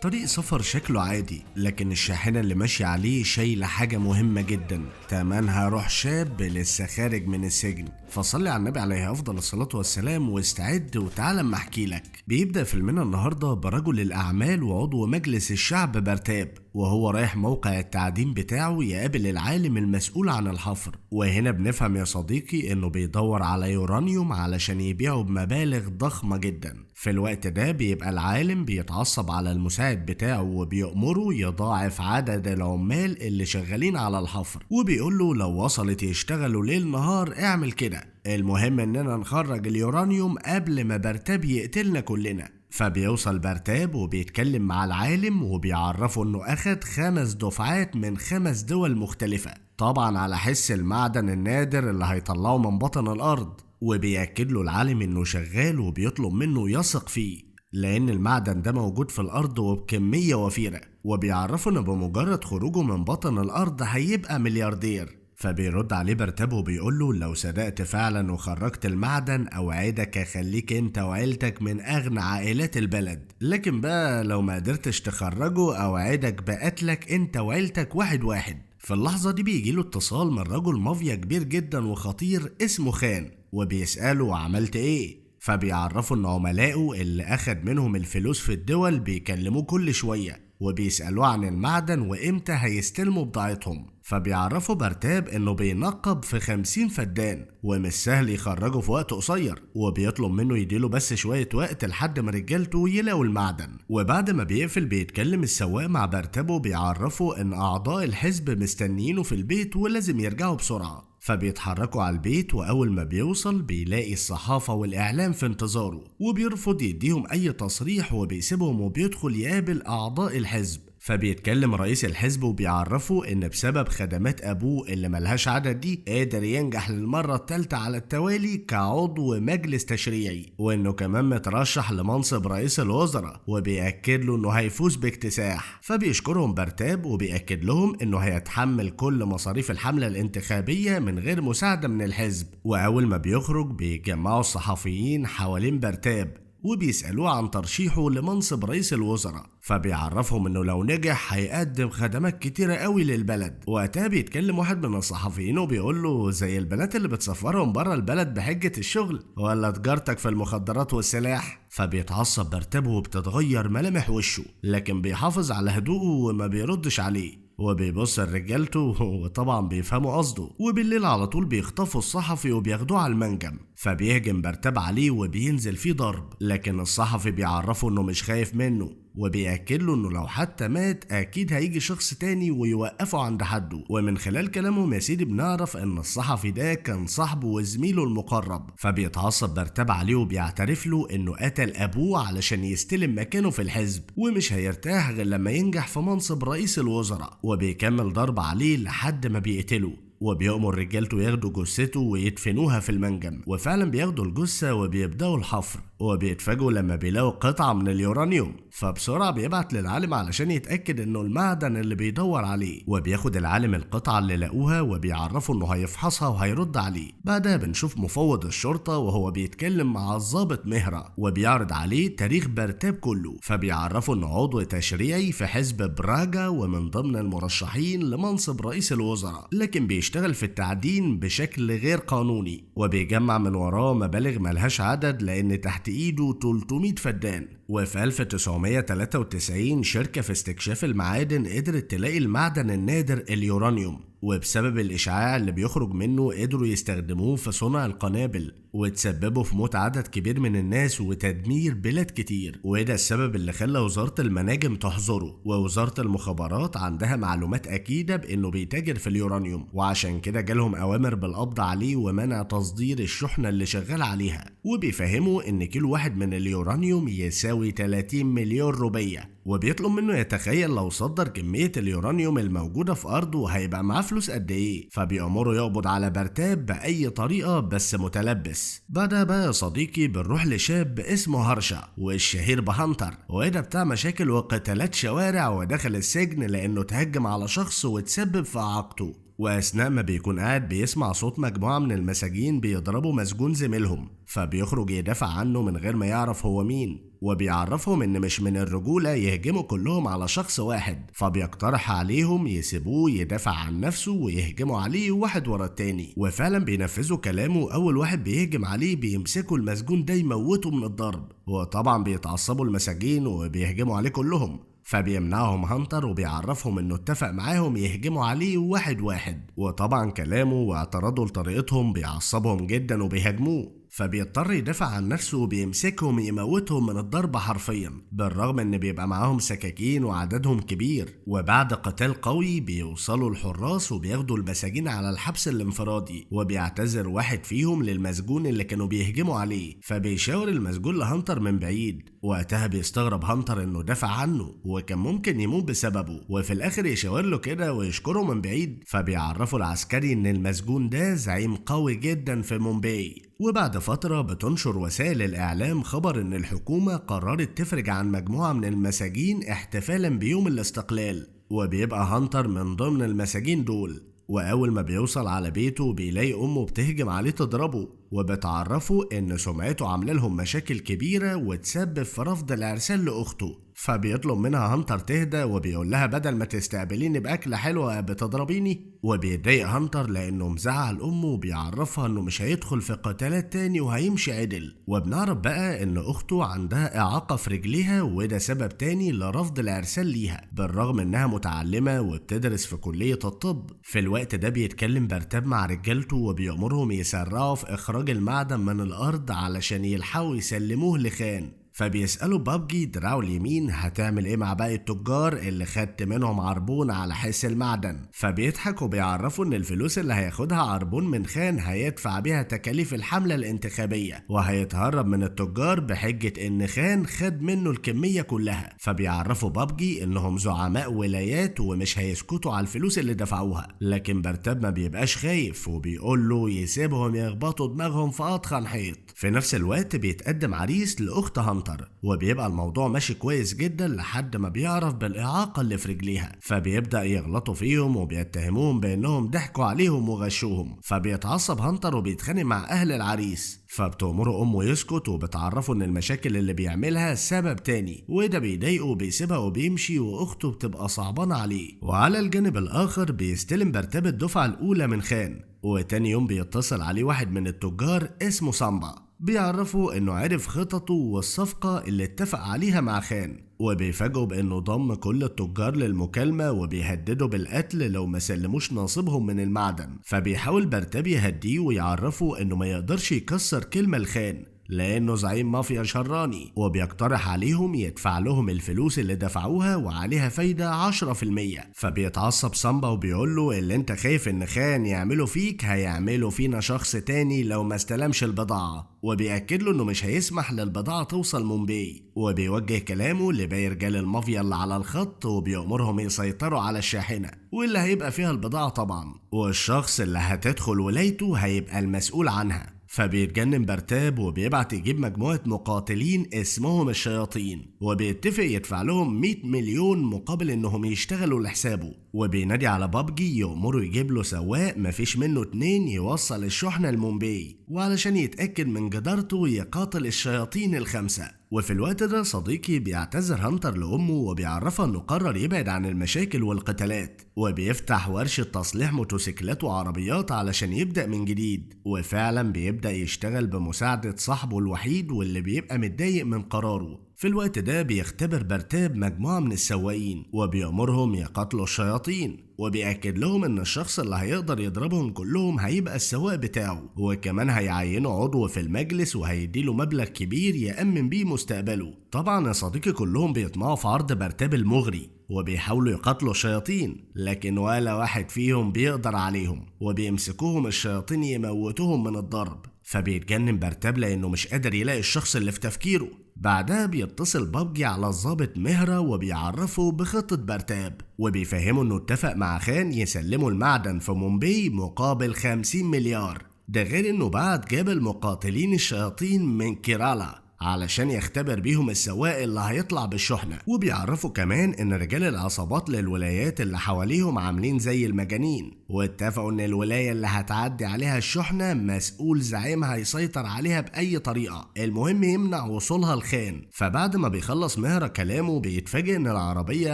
طريق سفر شكله عادي، لكن الشاحنة اللي ماشي عليه شايلة حاجة مهمة جدا تمنها روح شاب لسه خارج من السجن. فصلي على النبي عليه أفضل الصلاة والسلام واستعد وتعالى اما احكي لك. بيبدأ فيلمنا النهاردة برجل الأعمال وعضو مجلس الشعب برتاب، وهو رايح موقع التعدين بتاعه يقابل العالم المسؤول عن الحفر. وهنا بنفهم يا صديقي انه بيدور على يورانيوم علشان يبيعه بمبالغ ضخمة جدا. في الوقت ده بيبقى العالم بيتعصب على المساعد بتاعه وبيأمره يضاعف عدد العمال اللي شغالين على الحفر، وبيقول له لو وصلت يشتغلوا ليل نهار اعمل كده، المهم اننا نخرج اليورانيوم قبل ما برتاب يقتلنا كلنا. فبيوصل برتاب وبيتكلم مع العالم وبيعرفه انه اخد 5 دفعات من 5 دول مختلفة، طبعا على حس المعدن النادر اللي هيطلعه من بطن الارض. وبيأكد له العالم انه شغال وبيطلب منه يثق فيه، لان المعدن ده موجود في الارض وبكمية وفيرة، وبيعرفه انه بمجرد خروجه من بطن الارض هيبقى ملياردير. فبيرد عليه برتاب وبيقول له لو صدقت فعلا وخرجت المعدن اوعدك اخليك انت وعيلتك من اغنى عائلات البلد، لكن بقى لو ما قدرتش تخرجه اوعدك بقتلك انت وعيلتك واحد واحد. في اللحظة دي بيجيله اتصال من رجل مافيا كبير جدا وخطير اسمه خان، وبيسأله عملت ايه؟ فبيعرفوا ان عملائه اللي اخد منهم الفلوس في الدول بيكلموه كل شوية وبيسألوه عن المعدن وامتى هيستلموا بضاعتهم. فبيعرفوا برتاب انه بينقب في 50 فدان ومش سهل يخرجه في وقت قصير، وبيطلب منه يديله بس شوية وقت لحد ما رجالته يلاقوا المعدن. وبعد ما بيقفل بيتكلم السواق مع برتاب وبيعرفوا ان اعضاء الحزب مستنيينه في البيت ولازم يرجعوا بسرعة. فبيتحركوا على البيت، وأول ما بيوصل بيلاقي الصحافة والإعلام في انتظاره، وبيرفض يديهم أي تصريح وبيسيبهم وبيدخل يقابل أعضاء الحزب. فبيتكلم رئيس الحزب وبيعرفه ان بسبب خدمات ابوه اللي ملهاش عدد دي قادر ينجح للمرة الثالثة على التوالي كعضو مجلس تشريعي، وانه كمان مترشح لمنصب رئيس الوزراء، وبيأكد له انه هيفوز باكتساح. فبيشكرهم برتاب وبيأكد لهم انه هيتحمل كل مصاريف الحملة الانتخابية من غير مساعدة من الحزب. واول ما بيخرج بيجمعوا الصحفيين حوالين برتاب وبيسألوه عن ترشيحه لمنصب رئيس الوزراء، فبيعرفهم انه لو نجح هيقدم خدمات كتيرة قوي للبلد. وقتها بيتكلم واحد من الصحفيين وبيقول له زي البنات اللي بتسفرهم بره البلد بحجة الشغل، ولا تجارتك في المخدرات والسلاح؟ فبيتعصب برتاب وبتتغير ملامح وشه، لكن بيحافظ على هدوءه وما بيردش عليه، وبيبص لرجالته وطبعا بيفهموا قصده. وبالليل على طول بيخطفوا الصحفي وبياخدوه على المنجم، فبيهجم برتاب عليه وبينزل فيه ضرب، لكن الصحفي بيعرفه انه مش خايف منه، وبيأكد له انه لو حتى مات اكيد هيجي شخص تاني ويوقفه عند حده. ومن خلال كلامهم يا سيدي بنعرف ان الصحفي ده كان صاحبه وزميله المقرب. فبيتعصب برتاب عليه وبيعترف له انه قتل ابوه علشان يستلم مكانه في الحزب، ومش هيرتاح غير لما ينجح في منصب رئيس الوزراء. وبيكمل ضرب عليه لحد ما بيقتله، وبيأمر رجالته ياخدوا جثته ويدفنوها في المنجم. وفعلا بياخدوا الجثة وبيبدأوا الحفر، وبيتفاجئوا لما بيلاقوا قطعة من اليورانيوم. فبسرعة بيبعت للعالم علشان يتأكد انه المعدن اللي بيدور عليه، وبياخد العالم القطعة اللي لقوها وبيعرفوا انه هيفحصها وهيرد عليه. بعدها بنشوف مفوض الشرطة وهو بيتكلم مع الضابط مهرة وبيعرض عليه تاريخ برتاب كله. فبيعرفوا انه عضو تشريعي في حزب براجا ومن ضمن المرشحين لمنصب رئيس الوزراء، لكن بيشتغل في التعدين بشكل غير قانوني، وبيجمع من وراه مبالغ ملهاش عدد لان تحت ايده 300 فدان. وفي 1993 شركة في استكشاف المعادن قدرت تلاقي المعدن النادر اليورانيوم، وبسبب الإشعاع اللي بيخرج منه قدروا يستخدموه في صنع القنابل، وتسببوا في موت عدد كبير من الناس وتدمير بلاد كتير. وده السبب اللي خلى وزارة المناجم تحظره، ووزارة المخابرات عندها معلومات أكيدة بأنه بيتاجر في اليورانيوم، وعشان كده جالهم أوامر بالقبض عليه ومنع تصدير الشحنة اللي شغال عليها. وبيفهموا إن كيلو واحد من اليورانيوم يساوي 30 مليون روبية، وبيطلب منه يتخيل لو صدر كمية اليورانيوم الموجودة في أرضه هيبقى معاه فلوس قد إيه. فبيأمره يقبض على برتاب بأي طريقة بس متلبس. بعدها بقى يا صديقي بنروح لشاب اسمه هرشا والشهير بهانتر، وده بتاع مشاكل وقتالات شوارع ودخل السجن لأنه تهجم على شخص وتسبب في إعاقته. وأثناء ما بيكون قاعد بيسمع صوت مجموعة من المساجين بيضربوا مسجون زميلهم، فبيخرج يدافع عنه من غير ما يعرف هو مين، وبيعرفهم ان مش من الرجولة يهجموا كلهم على شخص واحد، فبيقترح عليهم يسيبوه يدافع عن نفسه ويهجموا عليه واحد ورا التاني. وفعلا بينفذوا كلامه، اول واحد بيهجم عليه بيمسكوا المسجون ده يموته من الضرب، وطبعا بيتعصبوا المساجين وبيهجموا عليه كلهم، فبيمنعهم هانتر وبيعرفهم انه اتفق معاهم يهجموا عليه واحد واحد، وطبعا كلامه واعتراضه لطريقتهم بيعصبهم جدا وبيهاجموه، فبيضطر يدافع عن نفسه وبيمسكهم يموتهم من الضرب حرفيا، بالرغم ان بيبقى معاهم سكاكين وعددهم كبير. وبعد قتال قوي بيوصلوا الحراس وبياخدوا المساجين على الحبس الانفرادي، وبيعتذر واحد فيهم للمسجون اللي كانوا بيهجموا عليه، فبيشاور المسجون لهانتر من بعيد. وقتها بيستغرب هانتر انه دافع عنه وكان ممكن يموت بسببه، وفي الاخر يشاور له كده ويشكره من بعيد، فبيعرفوا العسكري ان المسجون ده زعيم قوي جدا في مومباي. وبعد فترة بتنشر وسائل الإعلام خبر إن الحكومة قررت تفرج عن مجموعة من المساجين احتفالا بيوم الاستقلال، وبيبقى هانتر من ضمن المساجين دول. وأول ما بيوصل على بيته بيلاقي أمه بتهجم عليه تضربه، وبتعرفه إن سمعته عاملة لهم مشاكل كبيرة وتسبب في رفض العرسان لأخته، فبيطلب منها هانتر تهدى وبيقول لها بدل ما تستقبليني بأكلة حلوة بتضربيني. وبيتضايق هانتر لأنه مزعل أمه وبيعرفها إنه مش هيدخل في قتالات تاني وهيمشي عدل. وبنعرف بقى إن أخته عندها إعاقة في رجليها، وده سبب تاني لرفض العرسان ليها بالرغم إنها متعلمة وبتدرس في كلية الطب. في الوقت ده بيتكلم برتاب مع رجالته وبيأمرهم يسرعوا في إخراج المعدن من الأرض علشان يلحقوا يسلموه لخان. فبيسألوا بابجي دراعه اليمين هتعمل ايه مع باقي التجار اللي خدت منهم عربون على حس المعدن، فبيضحك وبيعرفوا ان الفلوس اللي هياخدها عربون من خان هيدفع بيها تكاليف الحملة الانتخابية، وهيتهرب من التجار بحجة ان خان خد منه الكمية كلها. فبيعرفوا بابجي انهم زعماء ولايات ومش هيسكتوا على الفلوس اللي دفعوها، لكن برتاب ما بيبقاش خايف وبيقول له يسيبهم يخبطوا دماغهم في أضخم حيط. في نفس الوقت بيتقدم عريس لأخت هانتر، وبيبقى الموضوع ماشي كويس جدا لحد ما بيعرف بالإعاقة اللي في رجليها، فبيبدأ يغلطوا فيهم وبيتهموهم بأنهم ضحكوا عليهم وغشوهم. فبيتعصب هانتر وبيتخانق مع أهل العريس، فبتأمره أمه يسكت وبتعرفه إن المشاكل اللي بيعملها سبب تاني، وده بيضايقه وبيسيبها وبيمشي، وأخته بتبقى صعبانة عليه. وعلى الجانب الآخر بيستلم برتاب الدفعة الأولى من خان، وتاني يوم بيتصل عليه واحد من التجار اسمه سامبا، بيعرفوا انه عرف خططه والصفقة اللي اتفق عليها مع خان، وبيفاجئوا بانه ضم كل التجار للمكالمة وبيهددوا بالقتل لو ما سلموش نصيبهم من المعدن. فبيحاول برتاب يهديه ويعرفه انه ما يقدرش يكسر كلمة لخان لانه زعيم مافيا شراني، وبيقترح عليهم يدفع لهم الفلوس اللي دفعوها وعليها فايدة 10%. فبيتعصب سامبا وبيقول له اللي انت خايف ان خان يعملوا فيك هيعملوا فينا شخص تاني لو ما استلمش البضاعة، وبيأكد له انه مش هيسمح للبضاعة توصل مومباي. وبيوجه كلامه لباقي رجال المافيا اللي على الخط وبيأمرهم يسيطروا على الشاحنة واللي هيبقى فيها البضاعة طبعا، والشخص اللي هتدخل ولايته هيبقى المسؤول عنها. فبيتجنن برتاب وبيبعت يجيب مجموعة مقاتلين اسمهم الشياطين، وبيتفق يدفع لهم 100 مليون مقابل انهم يشتغلوا لحسابه. وبينادي على بابجي يأمره يجيب له سواق مفيش منه 2 يوصل الشحنة لمومباي، وعلشان يتأكد من جدارته يقاتل الشياطين ال5. وفي الوقت ده صديقي بيعتذر هانتر لأمه وبيعرفها انه قرر يبعد عن المشاكل والقتالات، وبيفتح ورشة تصليح موتوسيكلات وعربيات علشان يبدأ من جديد. وفعلا بيبدأ يشتغل بمساعدة صاحبه الوحيد واللي بيبقى متضايق من قراره. في الوقت ده بيختبر برتاب مجموعة من السواقين وبيأمرهم يقاتلوا الشياطين، وبيأكد لهم ان الشخص اللي هيقدر يضربهم كلهم هيبقى السواق بتاعه، وكمان هيعينه عضو في المجلس وهيديله مبلغ كبير يأمن بيه مستقبله. طبعا يا صديقي كلهم بيطمعوا في عرض برتاب المغري وبيحاولوا يقاتلوا الشياطين، لكن ولا واحد فيهم بيقدر عليهم، وبيمسكوهم الشياطين يموتوهم من الضرب. فبيتجنن برتاب لانه مش قادر يلاقي الشخص اللي في تفكيره. بعدها بيتصل بابجي على الضابط مهرة وبيعرفه بخطة برتاب، وبيفهمه انه اتفق مع خان يسلموا المعدن في مومباي مقابل 50 مليار. ده غير انه بعت جاب المقاتلين الشياطين من كيرالا علشان يختبر بيهم السواق اللي هيطلع بالشحنة. وبيعرفوا كمان ان رجال العصابات للولايات اللي حواليهم عاملين زي المجانين، واتفقوا ان الولاية اللي هتعدي عليها الشحنة مسؤول زعيمها يسيطر عليها بأي طريقة، المهم يمنع وصولها الخان. فبعد ما بيخلص مهرة كلامه بيتفاجئ ان العربية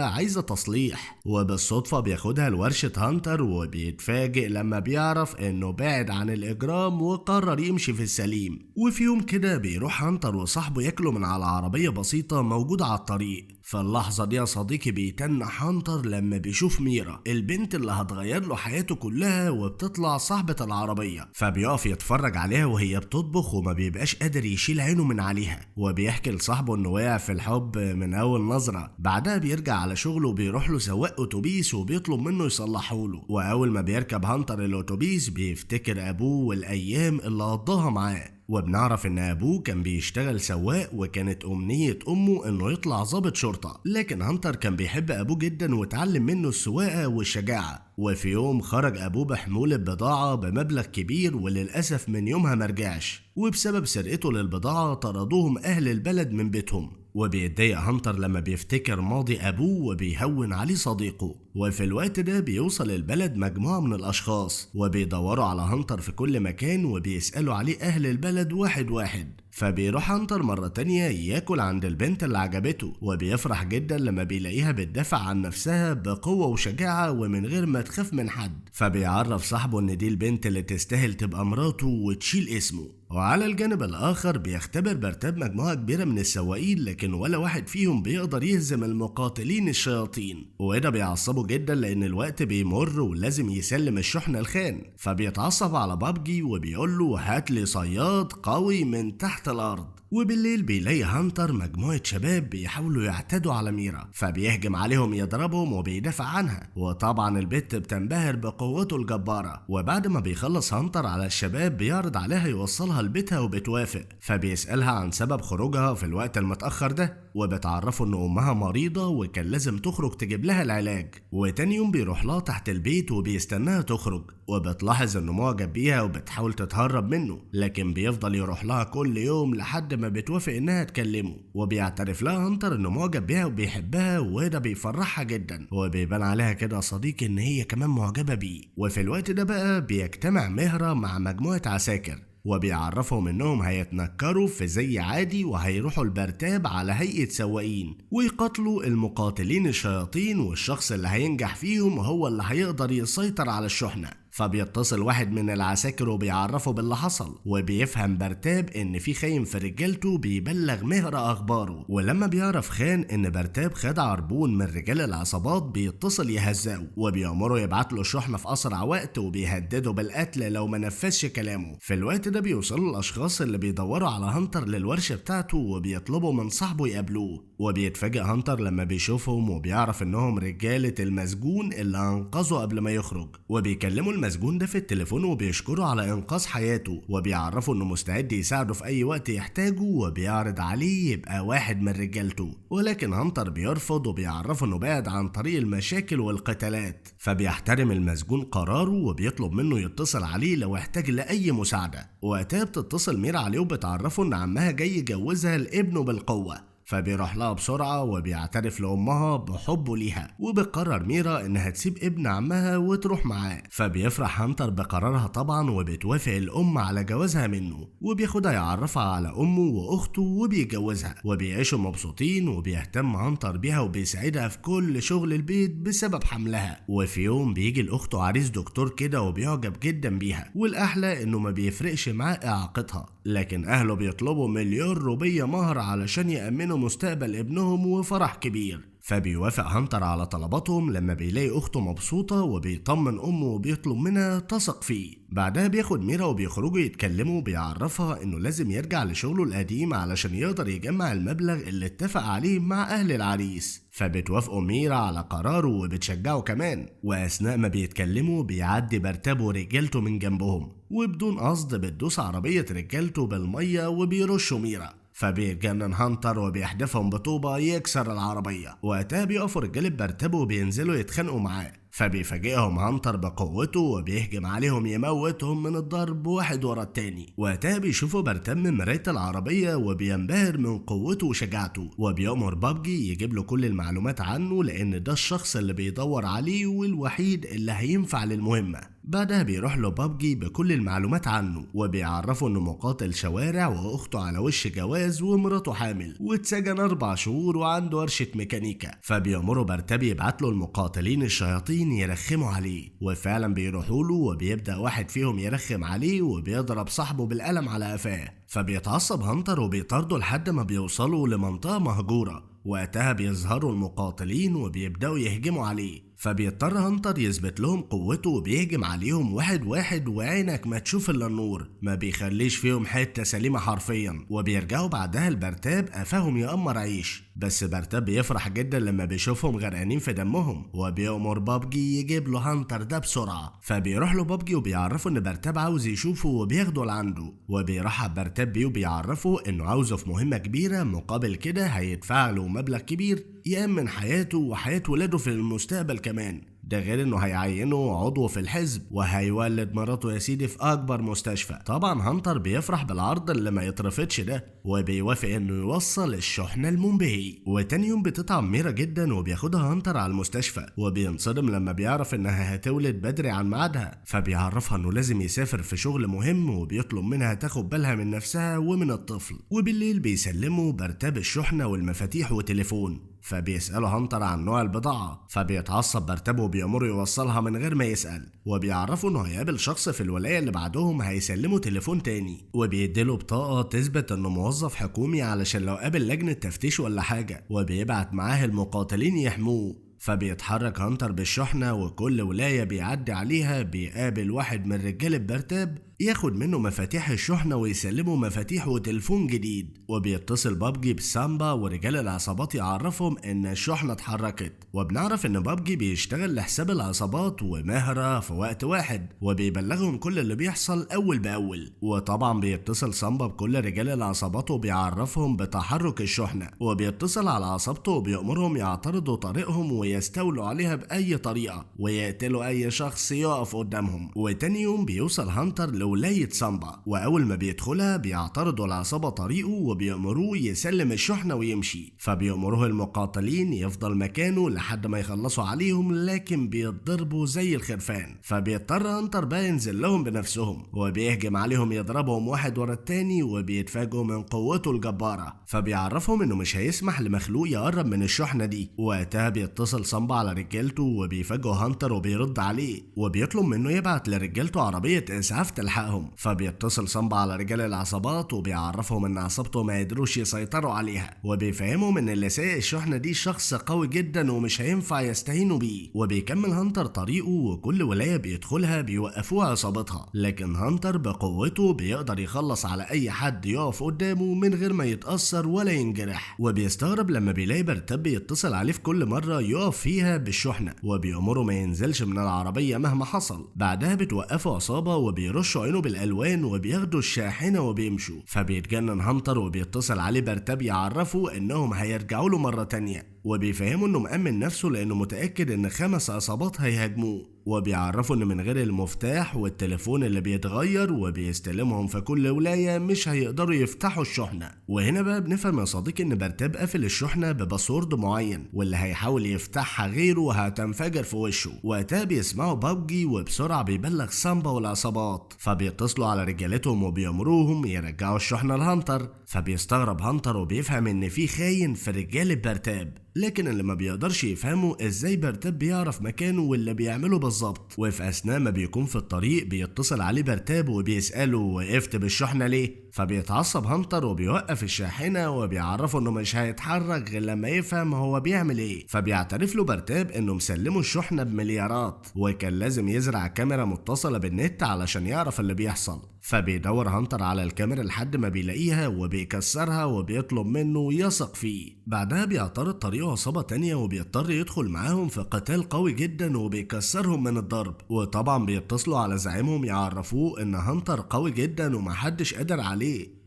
عايزة تصليح، وبالصدفة بياخدها لورشة هانتر، وبيتفاجئ لما بيعرف انه بعد عن الاجرام وقرر يمشي في السليم. وفي يوم كده بيروح هانتر وصاحبه ياكلوا من على عربية بسيطة موجودة على الطريق. في اللحظة دي يا صديقي بيتنح هانتر لما بيشوف ميرا، البنت اللي هتغير له حياته كلها وبتطلع صاحبة العربية. فبيقف يتفرج عليها وهي بتطبخ وما بيبقاش قادر يشيل عينه من عليها، وبيحكي لصاحبه انه وقع في الحب من اول نظرة. بعدها بيرجع على شغله وبيروح له سواق اتوبيس وبيطلب منه يصلحه له. واول ما بيركب هانتر الاتوبيس بيفتكر ابوه والايام اللي قضاها معاه، وبنعرف ان ابوه كان بيشتغل سواق وكانت امنية امه انه يطلع ضابط شرطة. لكن هانتر كان بيحب ابوه جدا واتعلم منه السواقة والشجاعة. وفي يوم خرج ابوه بحمولة بضاعة بمبلغ كبير، وللاسف من يومها مرجعش، وبسبب سرقته للبضاعة طردوهم اهل البلد من بيتهم. وبيتضايق هانتر لما بيفتكر ماضي ابوه وبيهون عليه صديقه. وفي الوقت ده بيوصل البلد مجموعة من الاشخاص وبيدوروا على هانتر في كل مكان، وبيسألوا عليه اهل البلد واحد واحد. فبيروح هانتر مرة تانية ياكل عند البنت اللي عجبته، وبيفرح جدا لما بيلاقيها بتدافع عن نفسها بقوة وشجاعة ومن غير ما تخاف من حد. فبيعرف صاحبه ان دي البنت اللي تستاهل تبقى مراته وتشيل اسمه. وعلى الجانب الآخر بيختبر برتاب مجموعة كبيرة من السواقين، لكن ولا واحد فيهم بيقدر يهزم المقاتلين الشياطين. وده بيعصبه جدا لأن الوقت بيمر ولازم يسلم الشحنة الخان. فبيتعصب على بابجي وبيقول له هاتلي صياد قوي من تحت الأرض. وبالليل بيلاقي هانتر مجموعة شباب بيحاولوا يعتدوا على ميرا، فبيهجم عليهم يضربهم وبيدافع عنها. وطبعا البت بتنبهر بقوته الجبارة. وبعد ما بيخلص هانتر على الشباب بيعرض عليها يوصلها لبيتها وبتوافق. فبيسألها عن سبب خروجها في الوقت المتأخر ده، وبتعرفه ان امها مريضة وكان لازم تخرج تجيب لها العلاج. وتاني يوم بيروح لها تحت البيت وبيستناها تخرج، وبتلاحظ انه معجب بيها وبتحاول تتهرب منه، لكن بيفضل يروح لها كل يوم لحد ما بتوافق انها تكلمه. وبيعترف لها هانتر انه معجب بيها وبيحبها، وده بيفرحها جدا، وبيبان عليها كده صديقي ان هي كمان معجبة بيه. وفي الوقت ده بقى بيجتمع مهرة مع مجموعة عساكر، وبيعرفهم انهم هيتنكروا في زي عادي وهيروحوا البرتاب على هيئة سواقين ويقاتلوا المقاتلين الشياطين، والشخص اللي هينجح فيهم هو اللي هيقدر يسيطر على الشحنة. فبيتصل واحد من العساكر وبيعرفه باللي حصل، وبيفهم برتاب ان في خاين في رجالته بيبلغ مهرة اخباره. ولما بيعرف خان ان برتاب خد عربون من رجال العصابات بيتصل يهزقه، وبيأمره يبعت له الشحنة في اسرع وقت، وبيهدده بالقتل لو ما نفذش كلامه. في الوقت ده بيوصلوا الاشخاص اللي بيدوروا على هانتر للورشة بتاعته، وبيطلبوا من صاحبه يقابلوه. وبيتفاجئ هانتر لما بيشوفهم وبيعرف انهم رجالة المسجون اللي انقذه قبل ما يخرج، وبيكلموا المسجون ده في التليفون وبيشكره على انقاذ حياته، وبيعرفوا انه مستعد يساعده في اي وقت يحتاجه، وبيعرض عليه يبقى واحد من رجالته. ولكن هانتر بيرفض وبيعرفه انه بعد عن طريق المشاكل والقتالات. فبيحترم المسجون قراره وبيطلب منه يتصل عليه لو احتاج لاي مساعدة. وقتها بتتصل ميرا عليه وبتعرفه ان عمها جاي يجوزها لابنه بالقوة. فبيروح لها بسرعة وبيعترف لأمها بحبه ليها، وبتقرر ميرا إنها تسيب ابن عمها وتروح معاه. فبيفرح هانتر بقرارها طبعا، وبتوافق الأم على جوازها منه، وبياخدها يعرفها على أمه وأخته وبيجوزها، وبيعيشوا مبسوطين. وبيهتم هانتر بيها وبيساعدها في كل شغل البيت بسبب حملها. وفي يوم بيجي لأخته عريس دكتور كده وبيعجب جدا بيها، والأحلى إنه ما بيفرقش معاه إعاقتها، لكن أهله بيطلبوا 1,000,000 روبية مهر علشان يأمنوا مستقبل ابنهم وفرح كبير. فبيوافق هانتر على طلباتهم لما بيلاقي اخته مبسوطة، وبيطمن امه وبيطلب منها تثق فيه. بعدها بياخد ميرا وبيخرجوا يتكلموا، وبيعرفها انه لازم يرجع لشغله القديم علشان يقدر يجمع المبلغ اللي اتفق عليه مع اهل العريس. فبتوافقوا ميرا على قراره وبتشجعه كمان. واثناء ما بيتكلموا بيعدي برتاب ورجالته من جنبهم، وبدون قصد بتدوس عربية رجالته بالمية وبيرشوا ميرا. فبيتجنن هانتر وبيحدفهم بطوبة يكسر العربية. وقتها بيقفوا رجالة برتبه وبينزلوا يتخانقوا معاه. فبيفاجئهم هانتر بقوته وبيهجم عليهم يموتهم من الضرب واحد ورا التاني. وقتها بيشوفوا برتاب من مراية العربية وبينبهر من قوته وشجاعته، وبيأمر بابجي يجيب له كل المعلومات عنه لأن ده الشخص اللي بيدور عليه والوحيد اللي هينفع للمهمة. بعدها بيروح له بابجي بكل المعلومات عنه وبيعرفه انه مقاتل شوارع واخته على وش جواز ومراته حامل واتسجن 4 شهور وعنده ورشة ميكانيكا. فبيأمره برتاب يبعت له المقاتلين الشياطين يرخموا عليه، وفعلا بيروحوا له وبيبدأ واحد فيهم يرخم عليه وبيضرب صاحبه بالقلم على قفاه. فبيتعصب هانتر وبيطارده لحد ما بيوصلوا لمنطقة مهجورة. وقتها بيظهروا المقاتلين وبيبدأوا يهجموا عليه، فبيضطر هانتر يثبت لهم قوته وبيهجم عليهم واحد واحد وعينك ما تشوف الا النور، ما بيخليش فيهم حتة سليمة حرفيا. وبيرجعوا بعدها لبرتاب قفاهم يأمر عيش، بس برتاب بيفرح جدا لما بيشوفهم غرقانين في دمهم وبيأمر بابجي يجيب له هانتر ده بسرعة. فبيروح له بابجي وبيعرفه ان برتاب عاوز يشوفه وبياخده لعنده، وبيرحب برتاب بيه وبيعرفه انه عاوزه في مهمة كبيرة، مقابل كده هيدفع له مبلغ كبير يأمن حياته وحياة ولاده في المستقبل كمان. ده غير انه هيعينه عضو في الحزب وهيولد مراته يا سيدي في اكبر مستشفى. طبعا هانتر بيفرح بالعرض اللي ما يترفضش ده وبيوافق انه يوصل الشحنة المنبهي. وتاني يوم بتتعب ميرا جدا وبياخدها هانتر على المستشفى، وبينصدم لما بيعرف انها هتولد بدري عن ميعادها. فبيعرفها انه لازم يسافر في شغل مهم وبيطلب منها تاخد بالها من نفسها ومن الطفل. وبالليل بيسلموا برتاب الشحنة والمفاتيح وتليفون، فبيسأله هانتر عن نوع البضاعة. فبيتعصب برتاب وبيأمره يوصلها من غير ما يسأل، وبيعرفوا انه هيقابل شخص في الولاية اللي بعدهم هيسلمه تليفون تاني، وبيديله بطاقة تثبت انه موظف حكومي علشان لو قابل لجنة تفتيش ولا حاجة، وبيبعت معاه المقاتلين يحموه. فبيتحرك هانتر بالشحنة وكل ولاية بيعدي عليها بيقابل واحد من رجالة برتاب ياخد منه مفاتيح الشحنة ويسلمه مفاتيح وتليفون جديد. وبيتصل بابجي بسامبا ورجال العصابات يعرفهم ان الشحنة اتحركت، وبنعرف ان بابجي بيشتغل لحساب العصابات ومهرة في وقت واحد وبيبلغهم كل اللي بيحصل اول باول. وطبعا بيتصل سامبا بكل رجال العصابات وبيعرفهم بتحرك الشحنة، وبيتصل على عصابته وبيأمرهم يعترضوا طريقهم ويستولوا عليها بأي طريقة ويقتلوا اي شخص يقف قدامهم. وتاني يوم بيوصل هانتر لولاية سامبا، وأول ما بيدخلها بيعترضوا العصابة طريقه وبيأمروه يسلم الشحنة ويمشي. فبيأمروه المقاتلين يفضل مكانه لحد ما يخلصوا عليهم، لكن بيتضربوا زي الخرفان. فبيضطر هانتر بقى ينزل لهم بنفسهم وبيهجم عليهم يضربهم واحد ورا التاني وبيتفاجئوا من قوته الجبارة. فبيعرفهم انه مش هيسمح لمخلوق يقرب من الشحنة دي. وقتها بيتصل سامبا على رجالته وبيفاجئوا هانتر وبيرد عليه وبيطلب منه يبعت لرجالته عربية اسعاف تلحقهم. فبيتصل سامبا على رجال العصابات وبيعرفهم ان عصابته ما يقدروش يسيطروا عليها، وبيفهمهم ان اللي سايق الشحنة دي شخص قوي جدا ومش هينفع يستهينوا بيه. وبيكمل هانتر طريقه وكل ولاية بيدخلها بيوقفوها عصابتها، لكن هانتر بقوته بيقدر يخلص على اي حد يقف قدامه من غير ما يتأثر ولا ينجرح. وبيستغرب لما بيلاقي برتاب بيتصل عليه في كل مرة يقف فيها بالشحنة وبيأمره ما ينزلش من العربية مهما حصل. بعدها بتوقفوا عصابة وبيرشوا عينه بالالوان وبياخدوا الشاحنة وبيمشوا. فبيتجنن هانتر وبيتصل عليه برتاب يعرفوا انهم هيرجعوا له مرة تانية، وبيفهموا انه مأمن نفسه لانه متأكد ان 5 عصابات هيهاجموه. وبيعرفوا ان من غير المفتاح والتليفون اللي بيتغير وبيستلمهم في كل ولاية مش هيقدروا يفتحوا الشحنة. وهنا بقى بنفهم يا صديقي ان برتاب قافل الشحنة بباسورد معين، واللي هيحاول يفتحها غيره هتنفجر في وشه. وقتها بيسمعوا بابجي وبسرعة بيبلغ سامبا والعصابات، فبيتصلوا على رجالتهم وبيأمروهم يرجعوا الشحنة لهانتر. فبيستغرب هانتر وبيفهم ان في خاين في رجالة برتاب، لكن اللي ما بيقدرش يفهمه ازاي برتاب بيعرف مكانه واللي بيعمله بالظبط. وفي اثناء ما بيكون في الطريق بيتصل عليه برتاب وبيسأله وقفت بالشحنة ليه؟ فبيتعصب هانتر وبيوقف الشاحنة وبيعرفه انه مش هيتحرك غير لما يفهم هو بيعمل ايه. فبيعترف له برتاب انه مسلمه الشحنة بمليارات وكان لازم يزرع كاميرا متصلة بالنت علشان يعرف اللي بيحصل. فبيدور هانتر على الكاميرا لحد ما بيلاقيها وبيكسرها وبيطلب منه يثق فيه. بعدها بيعترض طريقه عصابة تانية وبيضطر يدخل معاهم في قتال قوي جدا وبيكسرهم من الضرب. وطبعا بيتصلوا على زعيمهم يعرفوه ان هانتر قوي جدا ومحدش قادر عليه.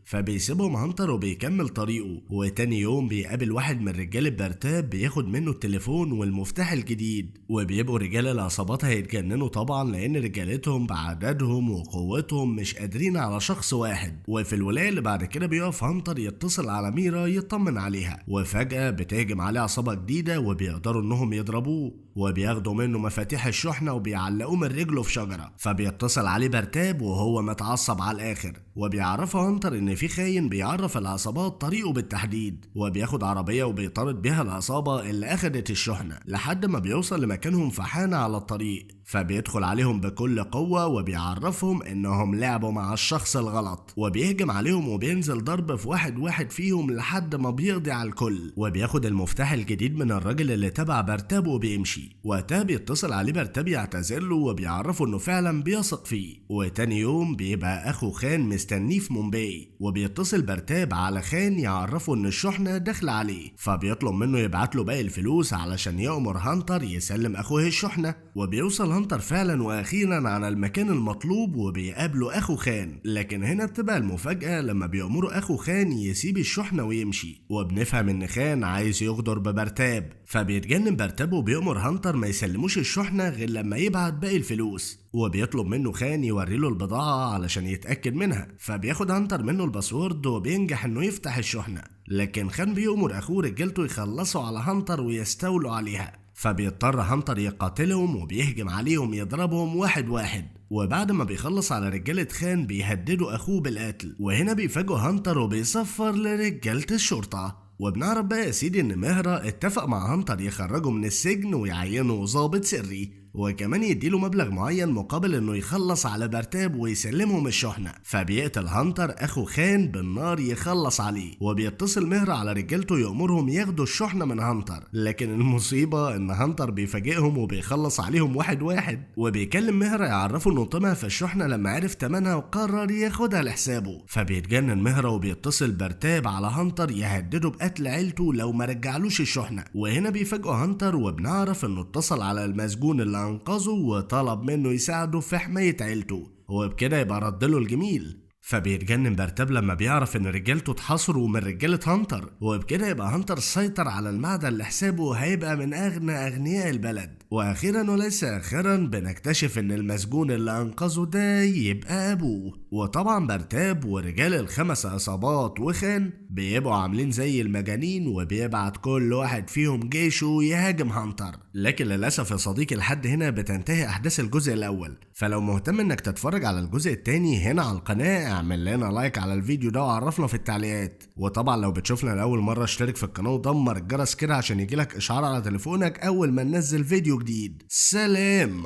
فبيسيبهم هانتر وبيكمل طريقه. وتاني يوم بيقابل واحد من رجال برتاب بياخد منه التليفون والمفتاح الجديد، وبيبقوا رجال العصابات هيتجننوا طبعا لان رجالتهم بعددهم وقوتهم مش قادرين على شخص واحد. وفي الولاية اللي بعد كده بيقف هانتر يتصل على ميرا يطمن عليها، وفجأة بتهجم عليه عصابة جديدة وبيقدروا انهم يضربوه، وبياخدوا منه مفاتيح الشحنة وبيعلقوه من رجله في شجرة. فبيتصل عليه برتاب وهو متعصب على الاخر، وبيعرفه هانتر ان في خاين بيعرف العصابات طريقه بالتحديد، وبياخد عربية وبيطارد بيها العصابة اللي اخدت الشحنة لحد ما بيوصل لمكانهم في حانة على الطريق. فبيدخل عليهم بكل قوة وبيعرفهم انهم لعبوا مع الشخص الغلط، وبيهجم عليهم وبينزل ضرب في واحد فيهم لحد ما بيقضي على الكل، وبياخد المفتاح الجديد من الراجل اللي تبع برتاب وبيمشي. وقتها بيتصل عليه برتاب يعتذر له وبيعرفه انه فعلا بيثق فيه. وتاني يوم بيبقى اخو خان مستنيه في مومباي، وبيتصل برتاب على خان يعرفه ان الشحنة داخله عليه، فبيطلب منه يبعت له باقي الفلوس علشان يأمر هانتر يسلم اخوه الشحنة. وبيوصل هانتر فعلا واخيرا على المكان المطلوب وبيقابله اخو خان، لكن هنا بتبقى المفاجأة لما بيأمروا اخو خان يسيب الشحنة ويمشي، وبنفهم ان خان عايز يغدر ببرتاب. فبيتجنن برتاب وبيأمر هانتر ما يسلموش الشحنة غير لما يبعت باقي الفلوس، وبيطلب منه خان يوريله البضاعة علشان يتأكد منها. فبياخد هانتر منه الباسورد وبينجح انه يفتح الشحنة، لكن خان بيأمر اخوه رجالته يخلصوا على هانتر ويستولوا عليها. فبيضطر هانتر يقاتلهم وبيهجم عليهم يضربهم واحد. وبعد ما بيخلص على رجالة خان بيهددوا اخوه بالقتل، وهنا بيفاجئوا هانتر وبيصفر لرجالة الشرطة. وبنعرف بقى يا سيدي ان مهرة اتفق مع هانتر يخرجه من السجن ويعينه ضابط سري، وكمان يديله مبلغ معين مقابل انه يخلص على برتاب ويسلمهم الشحنة. فبيقتل هانتر اخو خان بالنار يخلص عليه، وبيتصل مهرة على رجالته يأمرهم ياخدوا الشحنة من هانتر. لكن المصيبة ان هانتر بيفاجئهم وبيخلص عليهم واحد، وبيكلم مهرة يعرفه انه طمع في الشحنة لما عرف تمنها وقرر ياخدها لحسابه. فبيتجنن مهرة وبيتصل برتاب على هانتر يهدده بقتل عيلته لو ما رجعلوش الشحنة. وهنا بيفاجئوا هانتر وبنعرف انه اتصل على المسجون اللي انقذه وطلب منه يساعده في حماية عيلته، وبكده يبقى ردله الجميل. فبيتجنن برتاب لما بيعرف ان رجالته اتحصروا من رجالة هانتر، وبكده يبقى هانتر سيطر على المعدن لحسابه هيبقى من اغنى اغنياء البلد. واخيرا وليس اخرا بنكتشف ان المسجون اللي انقذه ده يبقى ابوه. وطبعا برتاب ورجال الخمس عصابات وخان بيبقوا عاملين زي المجانين، وبيبعت كل واحد فيهم جيشه يهاجم هانتر. لكن للاسف يا صديقي لحد هنا بتنتهي احداث الجزء الاول، فلو مهتم انك تتفرج على الجزء التاني هنا على القناة اعمل لنا لايك على الفيديو ده وعرفنا في التعليقات. وطبعا لو بتشوفنا لاول مرة اشترك في القناة ودمر الجرس كده عشان يجيلك اشعار على تليفونك اول ما ننزل فيديو جديد. سلام.